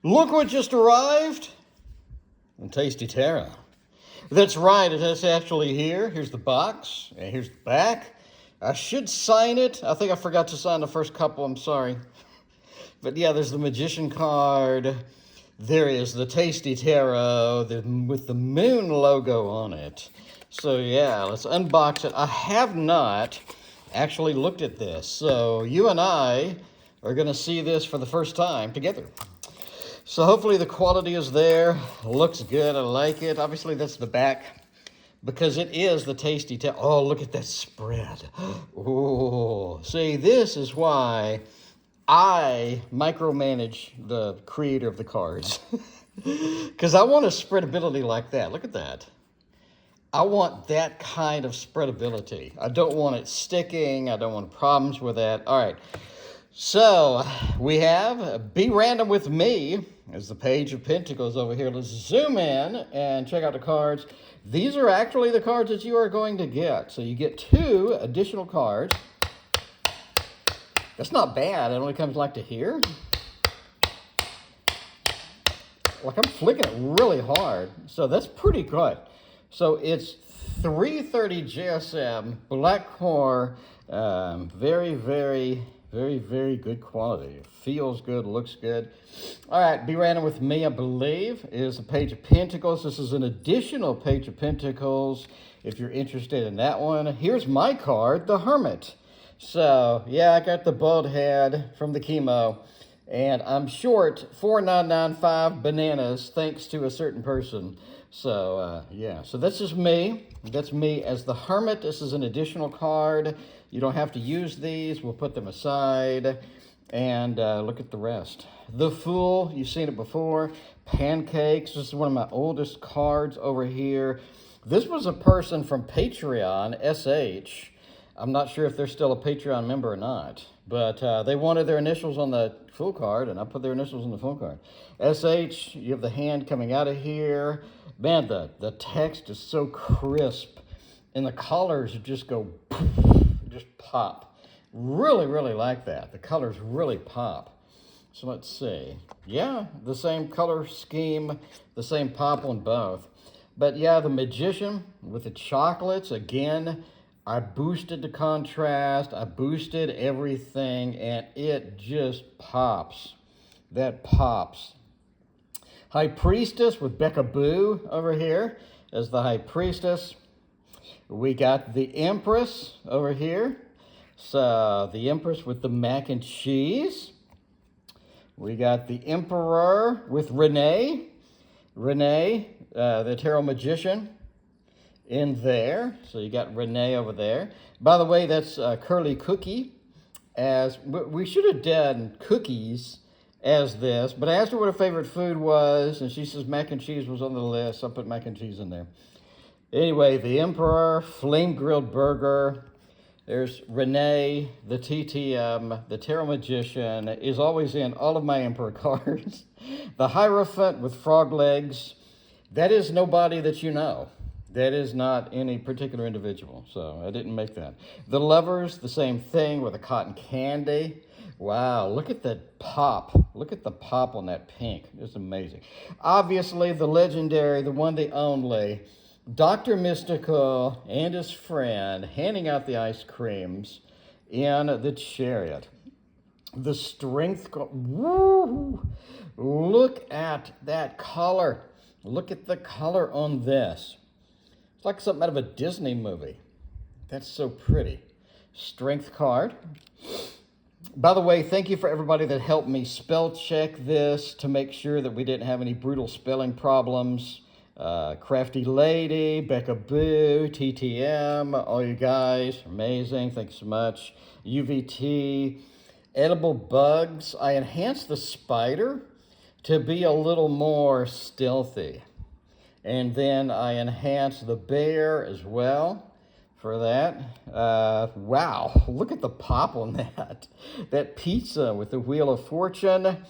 Look what just arrived in Tasty Terra. That's right, it is actually here. Here's the box, and here's the back. I should sign it. I think I forgot to sign the first couple, I'm sorry. But yeah, there's the Magician card. There is the Tasty Tarot with the moon logo on it. So yeah, let's unbox it. I have not actually looked at this. So you and I are gonna see this for the first time together. So hopefully the quality is there. Looks good, I like it. Obviously that's the back because it is the Tasty Tarot. Oh, look at that spread. Oh, see, this is why I micromanage the creator of the cards. Because I want a spreadability like that. Look at that. I want that kind of spreadability. I don't want it sticking. I don't want problems with that. All right. So we have Be Random with Me as the Page of Pentacles over here. Let's zoom in and check out the cards. These are actually the cards that you are going to get. So you get 2 additional cards. That's not bad. It only comes like to here. Like I'm flicking it really hard. So that's pretty good. So it's 330 GSM, black core, very, very good quality. It feels good, looks good. All right, Be Random with Me, I believe, is a Page of Pentacles. This is an additional Page of Pentacles if you're interested in that one. Here's my card, the Hermit. So, yeah, I got the bald head from the chemo, and I'm short 4,995 bananas thanks to a certain person. So, yeah, so this is me. That's me as the Hermit. This is an additional card. You don't have to use these. We'll put them aside and look at the rest. The Fool, you've seen it before. Pancakes, this is one of my oldest cards over here. This was a person from Patreon, SH. I'm not sure if they're still a Patreon member or not, but they wanted their initials on the full card, and I put their initials on the full card. SH, you have the hand coming out of here. Man, the text is so crisp, and the colors just go, just pop. Really like that. The colors really pop. So let's see. Yeah, the same color scheme, the same pop on both. But yeah, the Magician with the chocolates, again, I boosted the contrast, I boosted everything, and it just pops. That pops. High Priestess with Becca Boo over here as the High Priestess. We got the Empress over here. So the Empress with the mac and cheese. We got the Emperor with Renee. Renee, the Tarot Magician, in there. So you got Renee over there. By the way, that's Curly Cookie. As we should have done cookies as this, but I asked her what her favorite food was, and she says mac and cheese was on the list. So I put mac and cheese in there. Anyway, the Emperor, Flame Grilled Burger. There's Renee, the TTM, the Tarot Magician, is always in all of my Emperor cards. The Hierophant with frog legs. That is nobody that you know. That is not any particular individual, so I didn't make that. The Lovers, the same thing with a cotton candy. Wow, look at that pop. Look at the pop on that pink. It's amazing. Obviously, the legendary, the one, the only, Dr. Mystical and his friend handing out the ice creams in the Chariot. The Strength, woo! Look at that color. Look at the color on this. It's like something out of a Disney movie. That's so pretty. Strength card. By the way, thank you for everybody that helped me spell check this to make sure that we didn't have any brutal spelling problems. Crafty Lady, Becca Boo, TTM, all you guys, amazing, thanks so much. UVT, Edible Bugs. I enhanced the spider to be a little more stealthy. And then I enhanced the bear as well for that. Wow, look at the pop on that. That pizza with the Wheel of Fortune.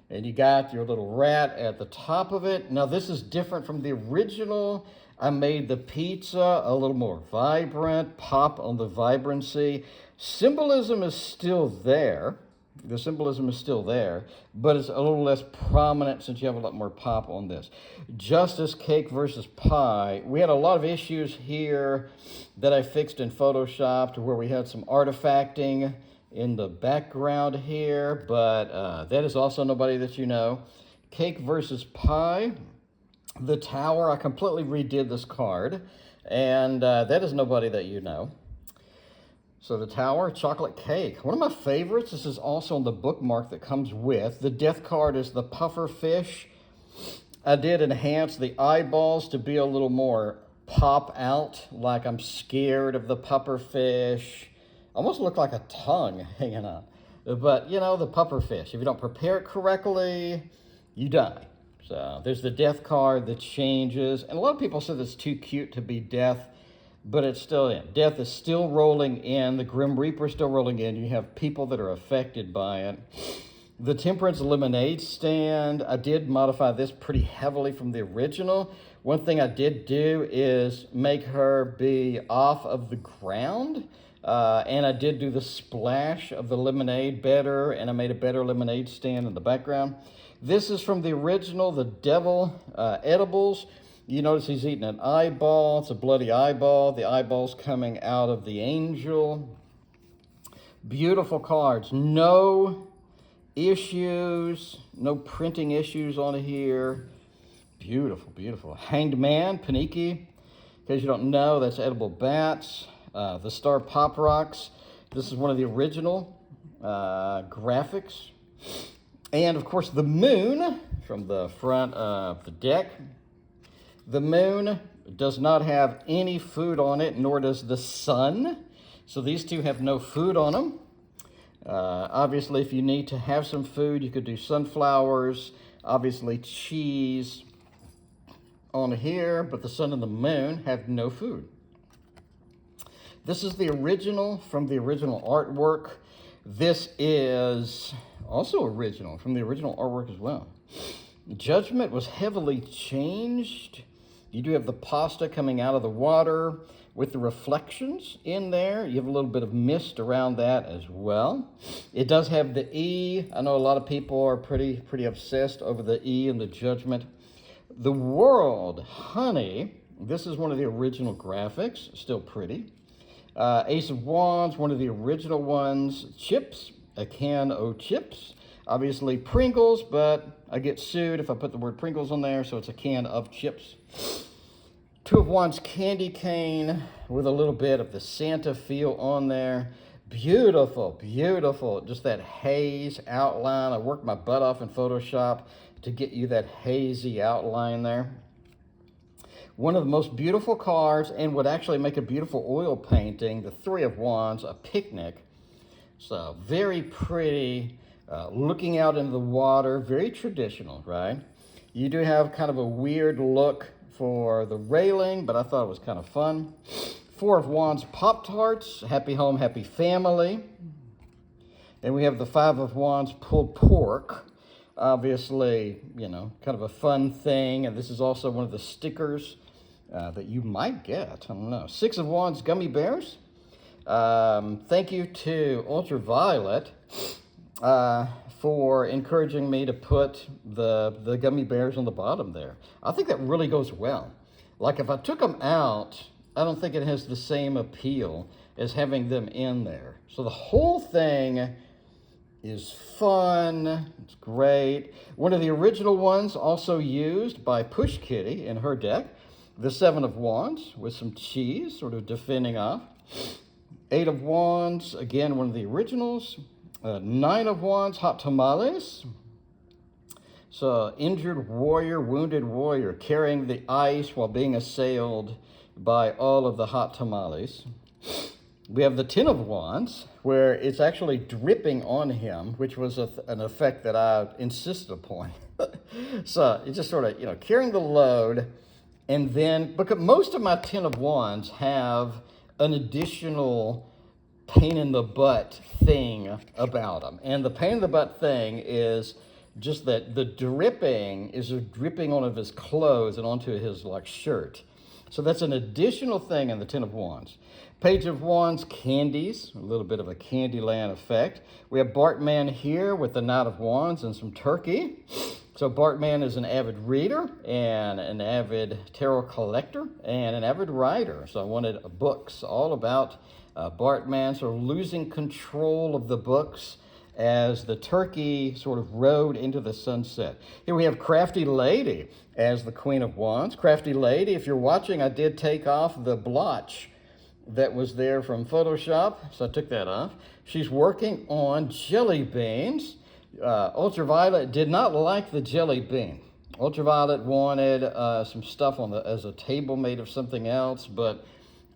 And you got your little rat at the top of it. Now this is different from the original. I made the pizza a little more vibrant, pop on the vibrancy. Symbolism is still there. The symbolism is still there, but it's a little less prominent since you have a lot more pop on this. Justice, cake versus pie. We had a lot of issues here that I fixed in Photoshop to where we had some artifacting in the background here, but that is also nobody that you know. Cake versus pie. The Tower, I completely redid this card, and that is nobody that you know. So the Tower, chocolate cake. One of my favorites, this is also on the bookmark that comes with. The death card is the puffer fish. I did enhance the eyeballs to be a little more pop out, like I'm scared of the puffer fish. Almost look like a tongue hanging out. But, you know, the puffer fish, if you don't prepare it correctly, you die. So there's the death card that changes. And a lot of people said it's too cute to be death, but it's still in. Death is still rolling in. The Grim Reaper is still rolling in. You have people that are affected by it. The Temperance lemonade stand, I did modify this pretty heavily from the original. One thing I did do is make her be off of the ground. And I did do the splash of the lemonade better, and I made a better lemonade stand in the background. This is from the original, the Devil Edibles. You notice he's eating an eyeball. It's a bloody eyeball. The eyeball's coming out of the angel. Beautiful cards. No issues. No printing issues on here. Beautiful, beautiful. Hanged Man, Paniki. In case you don't know, that's edible bats. The Star Pop Rocks. This is one of the original graphics. And, of course, the moon from the front of the deck. The moon does not have any food on it, nor does the sun. So these two have no food on them. Obviously, if you need to have some food, you could do sunflowers. Obviously, cheese on here, but the sun and the moon have no food. This is the original from the original artwork. This is also original from the original artwork as well. Judgment was heavily changed. You do have the pasta coming out of the water with the reflections in there. You have a little bit of mist around that as well. It does have the E. I know a lot of people are pretty obsessed over the E and the Judgment. The World, honey. This is one of the original graphics. Still pretty. Ace of Wands, one of the original ones. Chips, a can of chips. Obviously Pringles, but I get sued if I put the word Pringles on there, so it's a can of chips. Two of Wands candy cane with a little bit of the Santa feel on there. Beautiful, beautiful. Just that haze outline. I worked my butt off in Photoshop to get you that hazy outline there. One of the most beautiful cards, and would actually make a beautiful oil painting, the Three of Wands, a picnic. So very pretty, looking out into the water, very traditional, right? You do have kind of a weird look for the railing, but I thought it was kind of fun. Four of Wands Pop-Tarts, happy home, happy family. Then we have the Five of Wands pulled pork. Obviously, you know, kind of a fun thing. And this is also one of the stickers that you might get. I don't know. Six of Wands gummy bears. Thank you to Ultraviolet for encouraging me to put the gummy bears on the bottom there. I think that really goes well. Like if I took them out, I don't think it has the same appeal as having them in there. So the whole thing is fun. It's great. One of the original ones also used by Push Kitty in her deck. The Seven of Wands with some cheese sort of defending off. Eight of Wands, again, one of the originals. Nine of Wands, hot tamales. So injured warrior, wounded warrior, carrying the ice while being assailed by all of the hot tamales. We have the Ten of Wands, where it's actually dripping on him, which was an effect that I insisted upon. So it's just sort of, you know, carrying the load. And then, because most of my Ten of Wands have an additional pain in the butt thing about them. And the pain in the butt thing is just that the dripping is dripping onto his clothes and onto his like shirt. So that's an additional thing in the Ten of Wands. Page of Wands, candies, a little bit of a Candyland effect. We have Bartman here with the Knight of Wands and some turkey. So Bartman is an avid reader and an avid tarot collector and an avid writer. So I wanted books all about Bartman sort of losing control of the books as the turkey sort of rode into the sunset. Here we have Crafty Lady as the Queen of Wands. Crafty Lady, if you're watching, I did take off the blotch that was there from Photoshop, so I took that off. She's working on jelly beans. Ultraviolet did not like the jelly bean. Ultraviolet wanted some stuff on as a table made of something else, but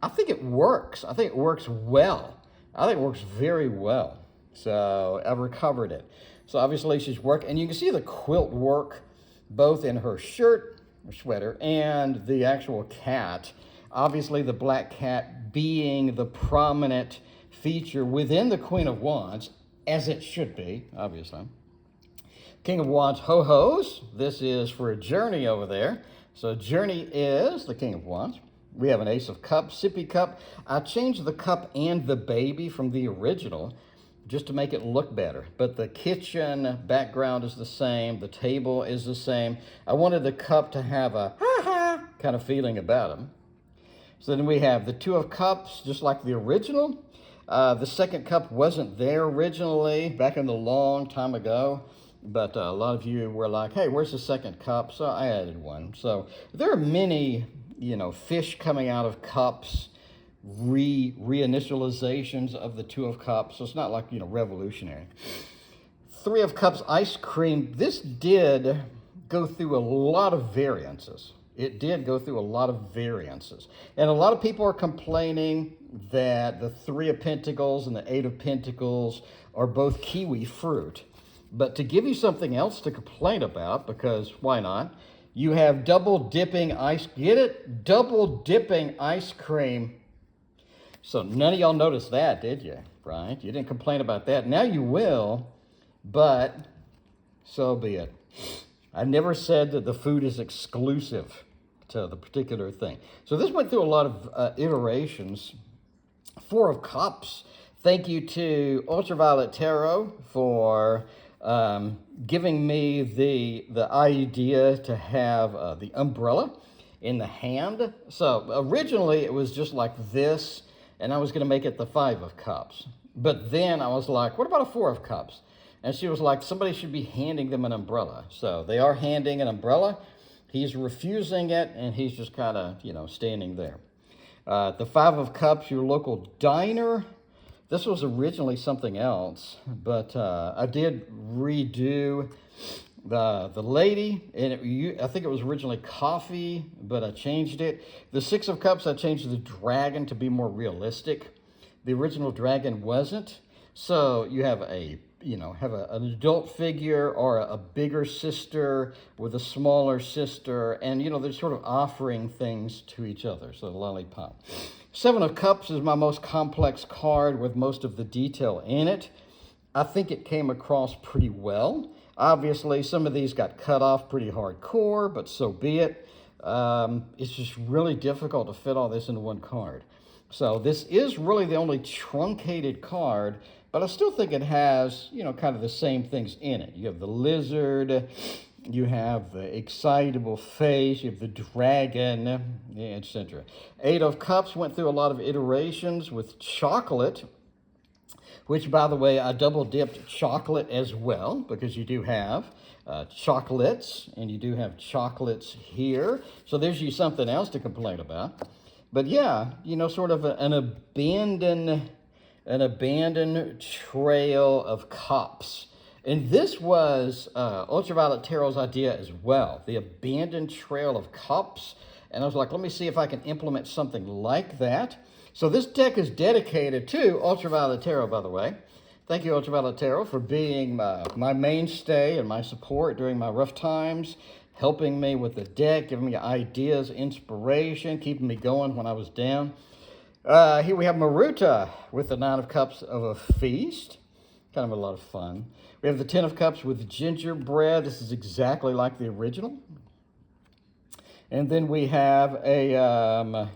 I think it works. I think it works well. I think it works very well. So I've recovered it. So obviously she's working, and you can see the quilt work both in her shirt, or sweater, and the actual cat. Obviously the black cat being the prominent feature within the Queen of Wands, as it should be, obviously. King of Wands, ho-hos. This is for a Journey over there. So Journey is the King of Wands. We have an Ace of Cups, sippy cup. I changed the cup and the baby from the original just to make it look better. But the kitchen background is the same. The table is the same. I wanted the cup to have a ha-ha kind of feeling about them. So then we have the Two of Cups, just like the original. The second cup wasn't there originally, back in the long time ago. But a lot of you were like, hey, where's the second cup? So I added one. So there are many, fish coming out of cups, reinitializations of the Two of Cups. So it's not like, revolutionary. Three of Cups, ice cream. This did go through a lot of variances. It did go through a lot of variances. And a lot of people are complaining that the Three of Pentacles and the Eight of Pentacles are both kiwi fruit. But to give you something else to complain about, because why not? You have double dipping ice, get it? Double dipping ice cream. So none of y'all noticed that, did you? Right? You didn't complain about that. Now you will, but so be it. I never said that the food is exclusive to the particular thing. So this went through a lot of iterations. Four of Cups. Thank you to Ultraviolet Tarot for giving me the idea to have the umbrella in the hand. So originally it was just like this, and I was going to make it the Five of Cups. But then I was like, what about a Four of Cups? And she was like, somebody should be handing them an umbrella. So they are handing an umbrella. He's refusing it, and he's just kind of, standing there. The Five of Cups, your local diner. This was originally something else, but I did redo the lady, and I think it was originally coffee, but I changed it. The Six of Cups, I changed the dragon to be more realistic. The original dragon wasn't. So you have an adult figure or a bigger sister with a smaller sister, and they're sort of offering things to each other. So the lollipop. Seven of Cups is my most complex card with most of the detail in it. I think it came across pretty well. Obviously, some of these got cut off pretty hardcore, but so be it. It's just really difficult to fit all this into one card. So this is really the only truncated card, but I still think it has, kind of the same things in it. You have the lizard, you have the excitable face, you have the dragon, etc. Eight of Cups went through a lot of iterations with chocolate, which, by the way, I double-dipped chocolate as well, because you do have chocolates, and you do have chocolates here. So there's you something else to complain about. But yeah, sort of an abandoned trail of cups. And this was Ultraviolet Tarot's idea as well, the abandoned trail of cups. And I was like, let me see if I can implement something like that. So this deck is dedicated to Ultraviolet Tarot, by the way. Thank you, Ultraviolet Tarot, for being my mainstay and my support during my rough times, helping me with the deck, giving me ideas, inspiration, keeping me going when I was down. Here we have Maruta with the Nine of Cups of a feast. Kind of a lot of fun. We have the Ten of Cups with gingerbread. This is exactly like the original. And then we have a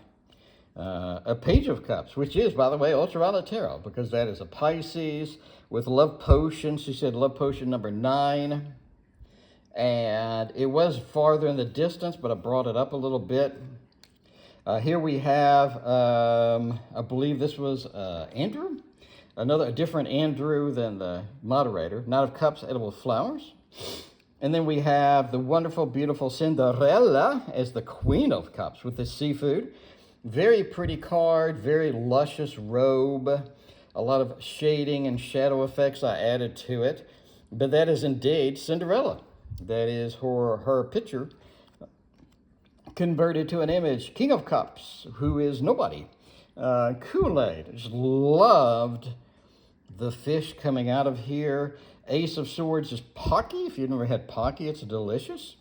Page of Cups, which is, by the way, Ultraviolet Tarot, because that is a Pisces with Love Potion. She said Love Potion number 9. And it was farther in the distance, but I brought it up a little bit. Here we have, I believe this was Andrew. A different Andrew than the moderator. Knight of Cups, Edible Flowers. And then we have the wonderful, beautiful Cinderella as the Queen of Cups with the seafood. Very pretty card, very luscious robe. A lot of shading and shadow effects I added to it. But that is indeed Cinderella. That is her picture converted to an image. King of Cups, who is nobody. Kool-Aid, just loved the fish coming out of here. Ace of Swords is Pocky. If you've never had Pocky, it's delicious.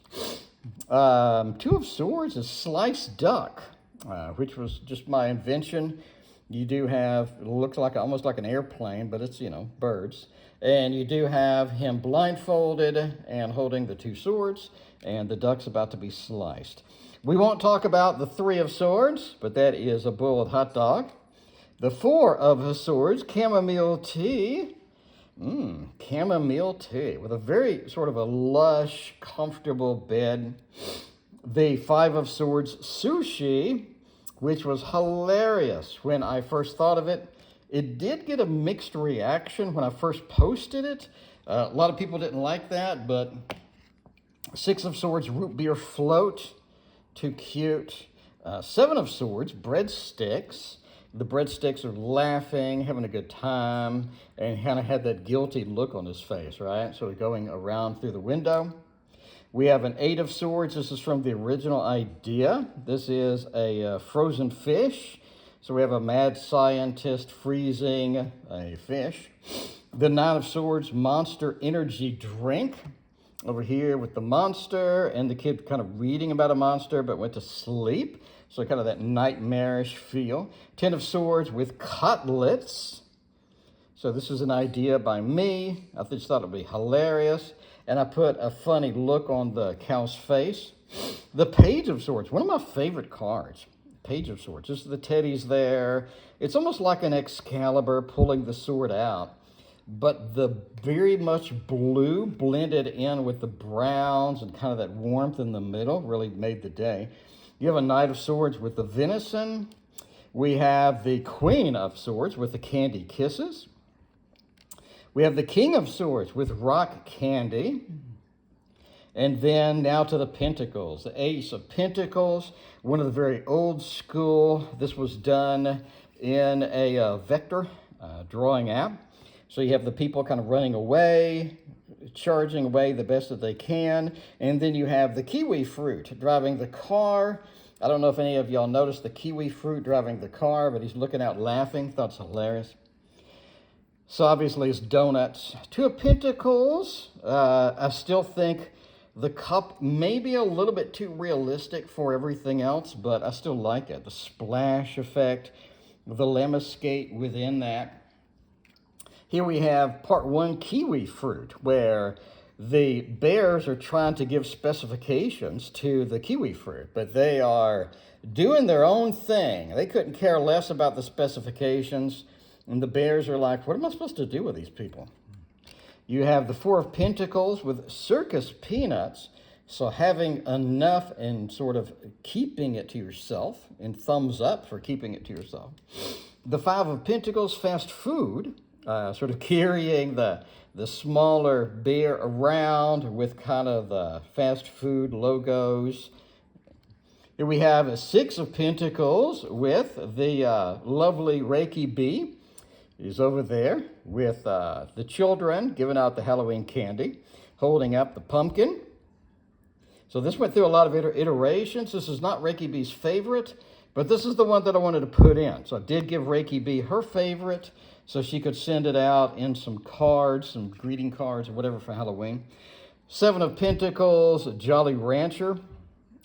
Two of Swords is Sliced Duck, which was just my invention. You do have, it looks like almost like an airplane, but it's, birds. And you do have him blindfolded and holding the 2 swords, and the duck's about to be sliced. We won't talk about the 3 of Swords, but that is a bull with hot dog. The 4 of Swords, chamomile tea. Chamomile tea with a very sort of a lush, comfortable bed. The 5 of Swords, sushi, which was hilarious when I first thought of it. It did get a mixed reaction when I first posted it. A lot of people didn't like that, but 6 of Swords, root beer float, too cute. 7 of Swords, breadsticks. The breadsticks are laughing, having a good time, and kind of had that guilty look on his face, right? Sort of going around through the window. We have an 8 of Swords. This is from the original idea. This is a frozen fish. So we have a mad scientist freezing a fish. The 9 of Swords, Monster Energy Drink. Over here with the monster and the kid kind of reading about a monster but went to sleep. So kind of that nightmarish feel. 10 of Swords with cutlets. So this is an idea by me. I just thought it would be hilarious. And I put a funny look on the cow's face. The Page of Swords, one of my favorite cards. Page of Swords. Just the teddy's there. It's almost like an Excalibur pulling the sword out. But the very much blue blended in with the browns and kind of that warmth in the middle really made the day. You have a Knight of Swords with the venison. We have the Queen of Swords with the candy kisses. We have the King of Swords with rock candy. And then now to the Pentacles. The Ace of Pentacles, one of the very old school. This was done in a vector drawing app. So you have the people kind of running away, charging away the best that they can. And then you have the kiwi fruit driving the car. I don't know if any of y'all noticed the kiwi fruit driving the car, but he's looking out laughing. Thought it's hilarious. So obviously it's donuts. 2 of Pentacles. I still think the cup may be a little bit too realistic for everything else, but I still like it. The splash effect, the lemniscate within that. Here we have part 1, kiwi fruit, where the bears are trying to give specifications to the kiwi fruit, but they are doing their own thing. They couldn't care less about the specifications, and the bears are like, what am I supposed to do with these people? You have the 4 of Pentacles with circus peanuts, so having enough and sort of keeping it to yourself, and thumbs up for keeping it to yourself. The 5 of Pentacles, fast food. Sort of carrying the smaller bear around with kind of the fast food logos. Here we have a 6 of Pentacles with the lovely Reiki bee. He's over there with the children giving out the Halloween candy, holding up the pumpkin. So this went through a lot of iterations. This is not Reiki bee's favorite, but this is the one that I wanted to put in. So I did give Reiki bee her favorite, so she could send it out in some cards, some greeting cards or whatever for Halloween. 7 of Pentacles, Jolly Rancher.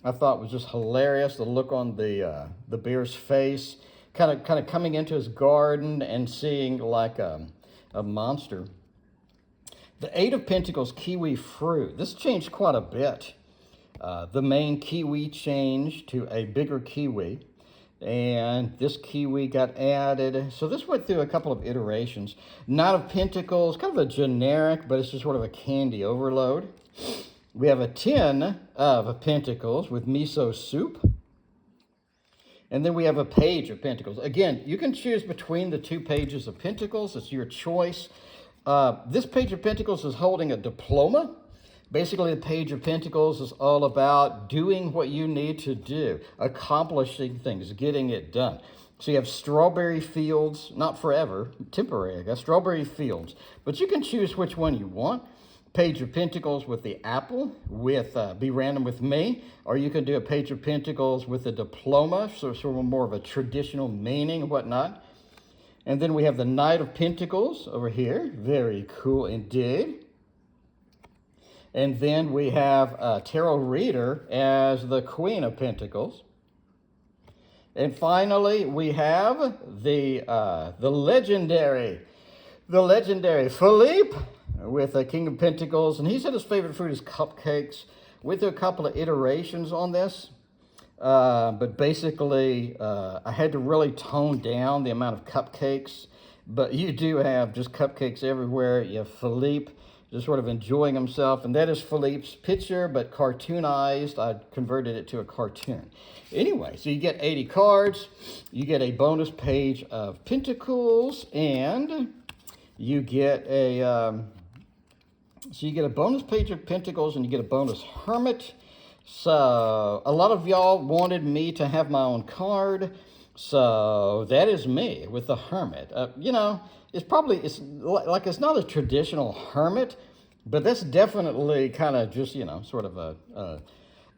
I thought was just hilarious. The look on the bear's face, kind of coming into his garden and seeing like a monster. The 8 of Pentacles, kiwi fruit. This changed quite a bit. The main kiwi changed to a bigger kiwi, and this kiwi got added. So this went through a couple of iterations. Knight of Pentacles, kind of a generic, but it's just sort of a candy overload. We have a 10 of Pentacles with miso soup. And then we have a Page of Pentacles. Again, you can choose between the two pages of Pentacles. It's your choice. This Page of Pentacles is holding a diploma. Basically, the Page of Pentacles is all about doing what you need to do, accomplishing things, getting it done. So you have strawberry fields, not forever, temporary, I guess, strawberry fields. But you can choose which one you want. Page of Pentacles with the apple, with Be Random With Me, or you can do a Page of Pentacles with a diploma, so sort of more of a traditional meaning and whatnot. And then we have the Knight of Pentacles over here. Very cool indeed. And then we have a Tarot Reader as the Queen of Pentacles. And finally, we have the legendary Philippe with a King of Pentacles. And he said his favorite food is cupcakes. Went through a couple of iterations on this. But basically, I had to really tone down the amount of cupcakes. But you do have just cupcakes everywhere. You have Philippe just sort of enjoying himself. And that is Philippe's picture, but cartoonized. I converted it to a cartoon. Anyway, so you get 80 cards. You get a bonus Page of Pentacles. And you get a bonus Page of Pentacles, and you get a bonus Hermit. So a lot of y'all wanted me to have my own card. So that is me with the Hermit. You know, it's not a traditional hermit, but that's definitely kind of just, you know, sort of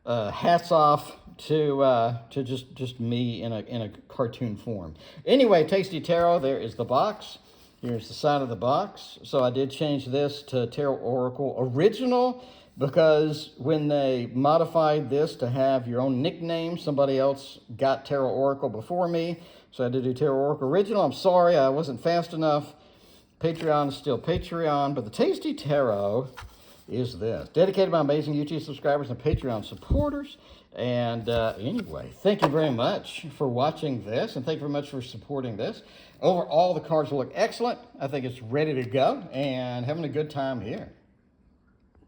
a hats off to just me in a cartoon form. Anyway, Tasty Tarot, there is the box. Here's the side of the box. So I did change this to Tarot Oracle Original, because when they modified this to have your own nickname, somebody else got Tarot Oracle before me. So I had to do Tarot Oracle Original. I'm sorry, I wasn't fast enough. Patreon is still Patreon, but the Tasty Tarot is this. Dedicated to my amazing YouTube subscribers and Patreon supporters. And anyway, thank you very much for watching this, and thank you very much for supporting this. Overall, the cards look excellent. I think it's ready to go, and having a good time here.